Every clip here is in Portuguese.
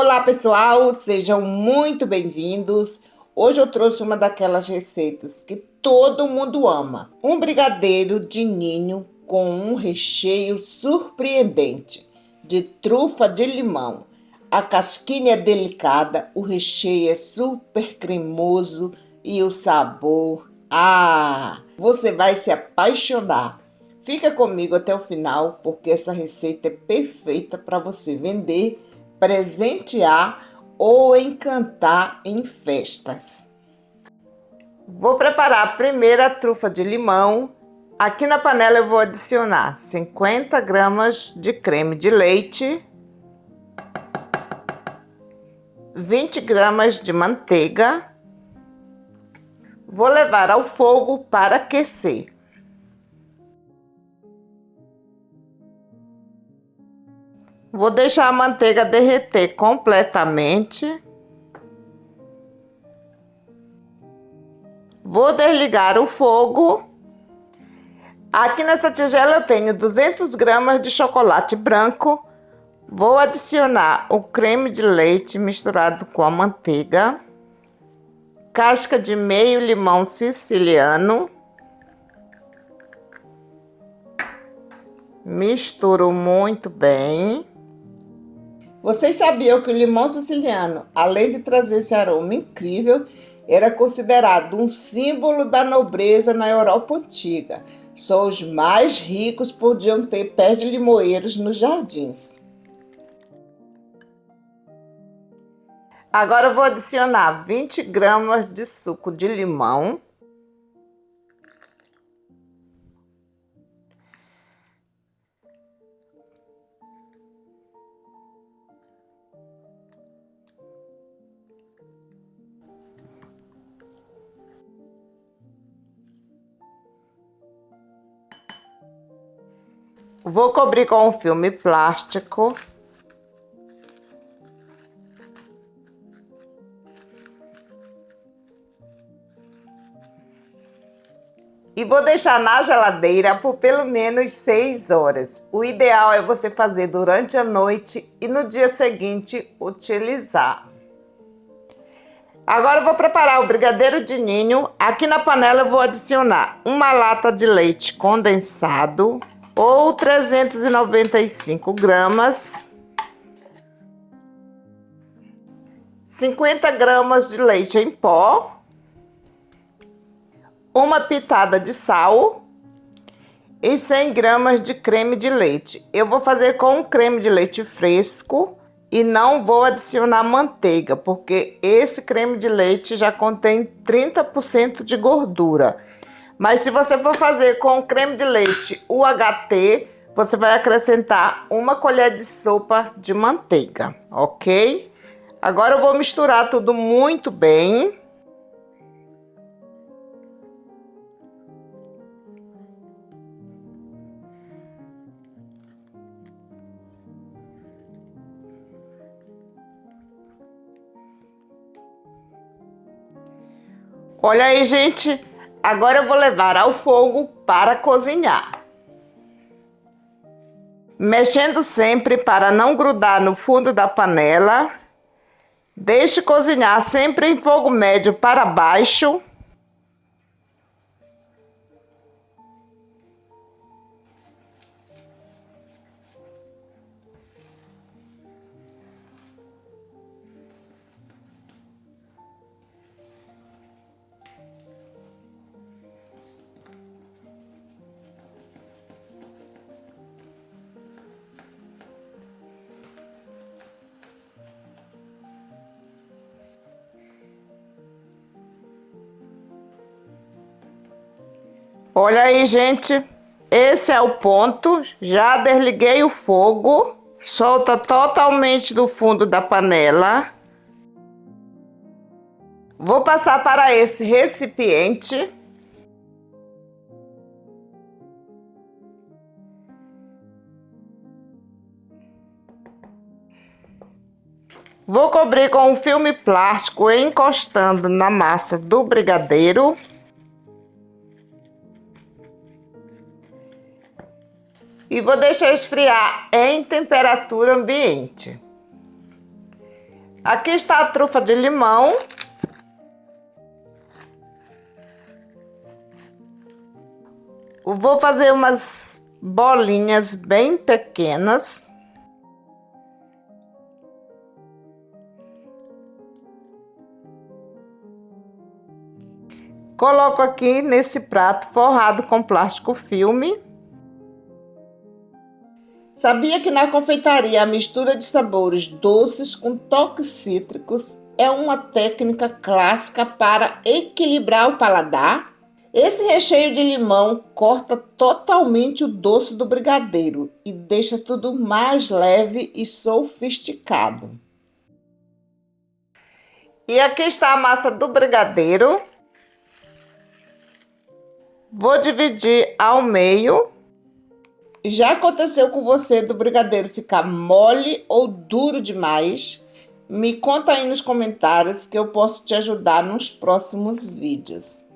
Olá pessoal, sejam muito bem-vindos. Hoje eu trouxe uma daquelas receitas que todo mundo ama. Um brigadeiro de ninho com um recheio surpreendente de trufa de limão. A casquinha é delicada, o recheio é super cremoso e o sabor, você vai se apaixonar. Fica comigo até o final, porque essa receita é perfeita para você vender, presentear ou encantar em festas. Vou preparar primeiro a trufa de limão. Aqui na panela eu vou adicionar 50 gramas de creme de leite, 20 gramas de manteiga. Vou levar ao fogo para aquecer. Vou deixar a manteiga derreter completamente. Vou desligar o fogo. Aqui nessa tigela eu tenho 200 gramas de chocolate branco. Vou adicionar o creme de leite misturado com a manteiga. Casca de meio limão siciliano. Misturo muito bem. Vocês sabiam que o limão siciliano, além de trazer esse aroma incrível, era considerado um símbolo da nobreza na Europa antiga. Só os mais ricos podiam ter pés de limoeiros nos jardins. Agora eu vou adicionar 20 gramas de suco de limão. Vou cobrir com um filme plástico. E vou deixar na geladeira por pelo menos 6 horas. O ideal é você fazer durante a noite e no dia seguinte utilizar. Agora eu vou preparar o brigadeiro de ninho. Aqui na panela eu vou adicionar uma lata de leite condensado ou 395 gramas, 50 gramas de leite em pó, uma pitada de sal e 100 gramas de creme de leite. Eu vou fazer com um creme de leite fresco e não vou adicionar manteiga, porque esse creme de leite já contém 30% de gordura. Mas se você for fazer com o creme de leite UHT, você vai acrescentar uma colher de sopa de manteiga, ok? Agora eu vou misturar tudo muito bem. Olha aí, gente. Agora eu vou levar ao fogo para cozinhar. Mexendo sempre para não grudar no fundo da panela. Deixe cozinhar sempre em fogo médio para baixo. Olha aí, gente, esse é o ponto. Já desliguei o fogo. Solta totalmente do fundo da panela. Vou passar para esse recipiente. Vou cobrir com um filme plástico encostando na massa do brigadeiro. E vou deixar esfriar em temperatura ambiente. Aqui está a trufa de limão. Vou fazer umas bolinhas bem pequenas. Coloco aqui nesse prato forrado com plástico filme. Sabia que na confeitaria a mistura de sabores doces com toques cítricos é uma técnica clássica para equilibrar o paladar? Esse recheio de limão corta totalmente o doce do brigadeiro e deixa tudo mais leve e sofisticado. E aqui está a massa do brigadeiro. Vou dividir ao meio. Já aconteceu com você do brigadeiro ficar mole ou duro demais? Me conta aí nos comentários que eu posso te ajudar nos próximos vídeos.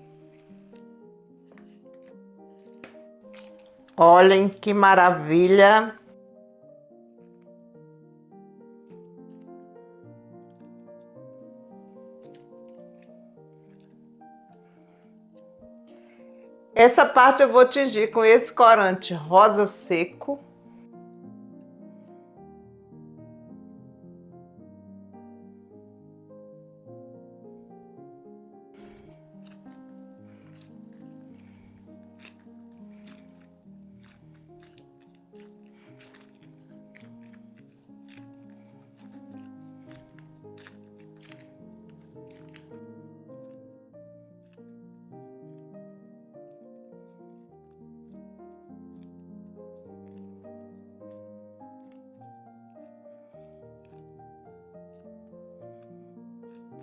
Olhem que maravilha! Essa parte eu vou tingir com esse corante rosa seco.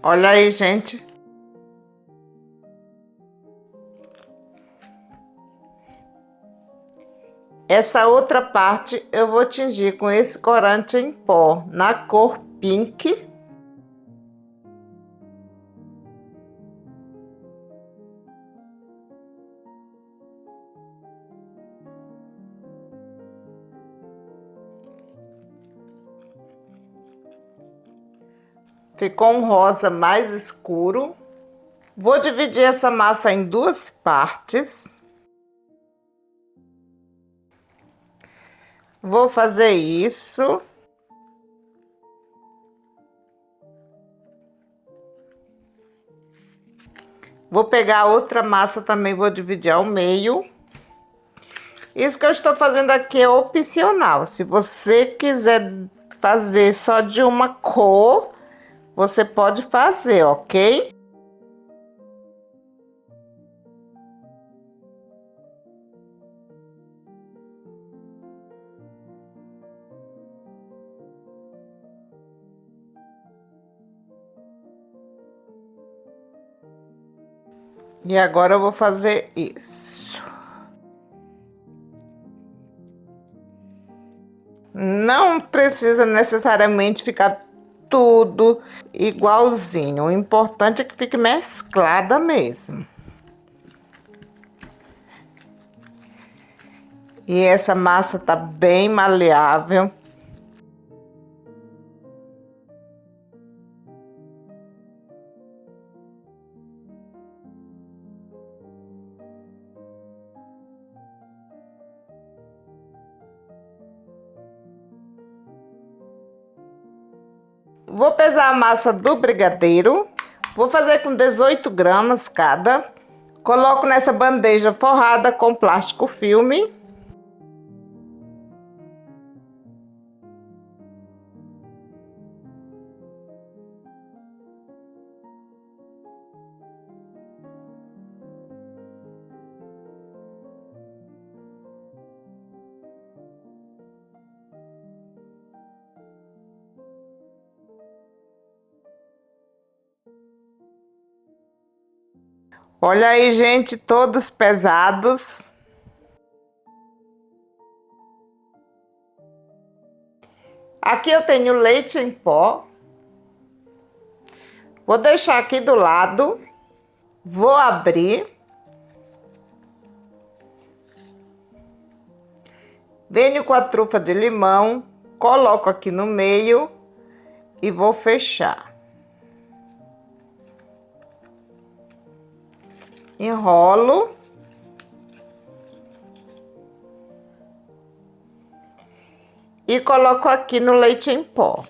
Olha aí, gente. Essa outra parte eu vou tingir com esse corante em pó, na cor pink. Ficou um rosa mais escuro. Vou dividir essa massa em duas partes. Vou fazer isso. Vou pegar outra massa também, vou dividir ao meio. Isso que eu estou fazendo aqui é opcional. Se você quiser fazer só de uma cor, você pode fazer, ok? E agora eu vou fazer isso. Não precisa necessariamente ficar tudo igualzinho. O importante é que fique mesclada mesmo. E essa massa tá bem maleável. Vou pesar a massa do brigadeiro. Vou fazer com 18 gramas cada. Coloco nessa bandeja forrada com plástico filme. Olha aí, gente, todos pesados. Aqui eu tenho leite em pó. Vou deixar aqui do lado. Vou abrir. Venho com a trufa de limão, coloco aqui no meio e vou fechar. Enrolo. E coloco aqui no leite em pó.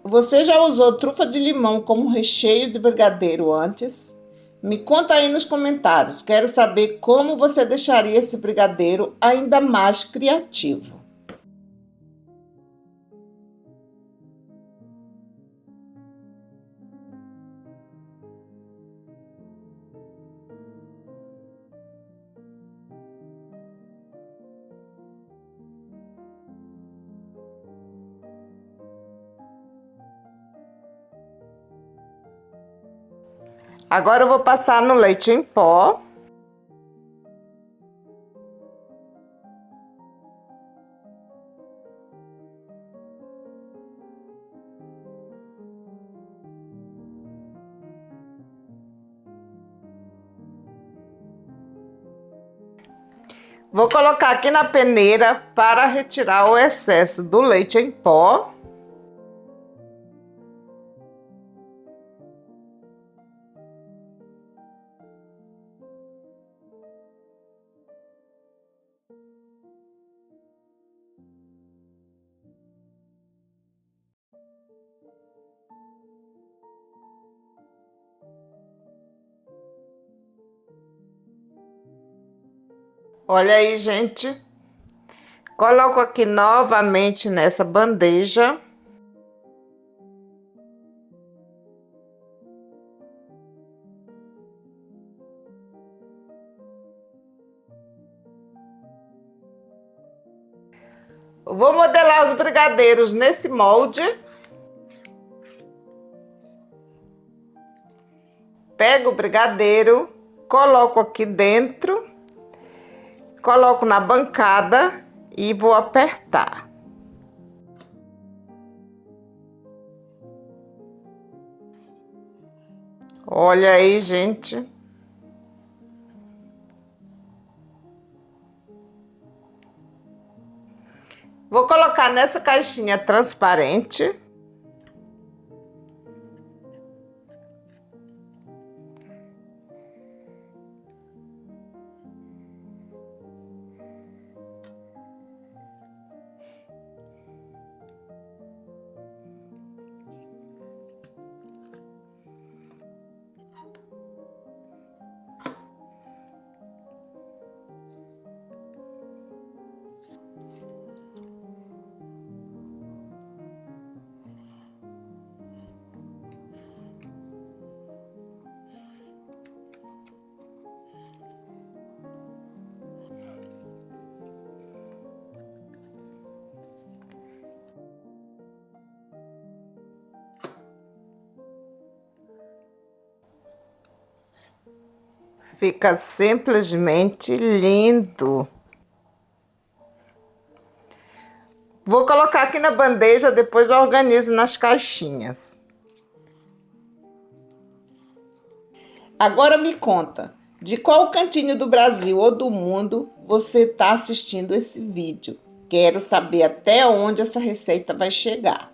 Você já usou trufa de limão como recheio de brigadeiro antes? Me conta aí nos comentários. Quero saber como você deixaria esse brigadeiro ainda mais criativo. Agora eu vou passar no leite em pó. Vou colocar aqui na peneira para retirar o excesso do leite em pó. Olha aí, gente. Coloco aqui novamente nessa bandeja. Vou modelar os brigadeiros nesse molde. Pego o brigadeiro, coloco aqui dentro, coloco na bancada e vou apertar. Olha aí, gente. Vou colocar nessa caixinha transparente. Fica simplesmente lindo. Vou colocar aqui na bandeja, depois eu organizo nas caixinhas. Agora me conta, de qual cantinho do Brasil ou do mundo você está assistindo esse vídeo? Quero saber até onde essa receita vai chegar.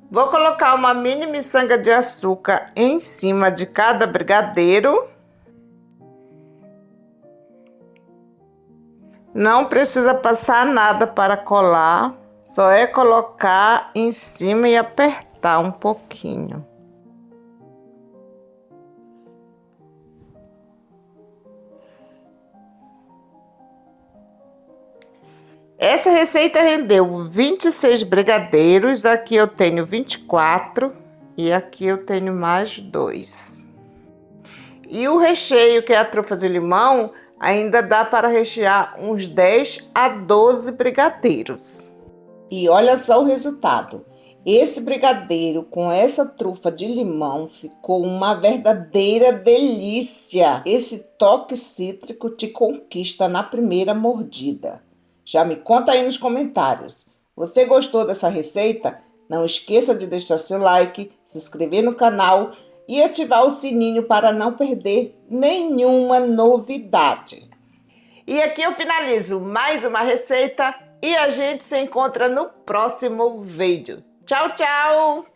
Vou colocar uma mini miçanga de açúcar em cima de cada brigadeiro. Não precisa passar nada para colar, só é colocar em cima e apertar um pouquinho. Essa receita rendeu 26 brigadeiros, aqui eu tenho 24. E aqui eu tenho mais 2. E o recheio, que é a trufa de limão, ainda dá para rechear uns 10 a 12 brigadeiros. E olha só o resultado. Esse brigadeiro com essa trufa de limão ficou uma verdadeira delícia. Esse toque cítrico te conquista na primeira mordida. Já me conta aí nos comentários. Você gostou dessa receita? Não esqueça de deixar seu like, se inscrever no canal e ativar o sininho para não perder nenhuma novidade. E aqui eu finalizo mais uma receita e a gente se encontra no próximo vídeo. Tchau, tchau!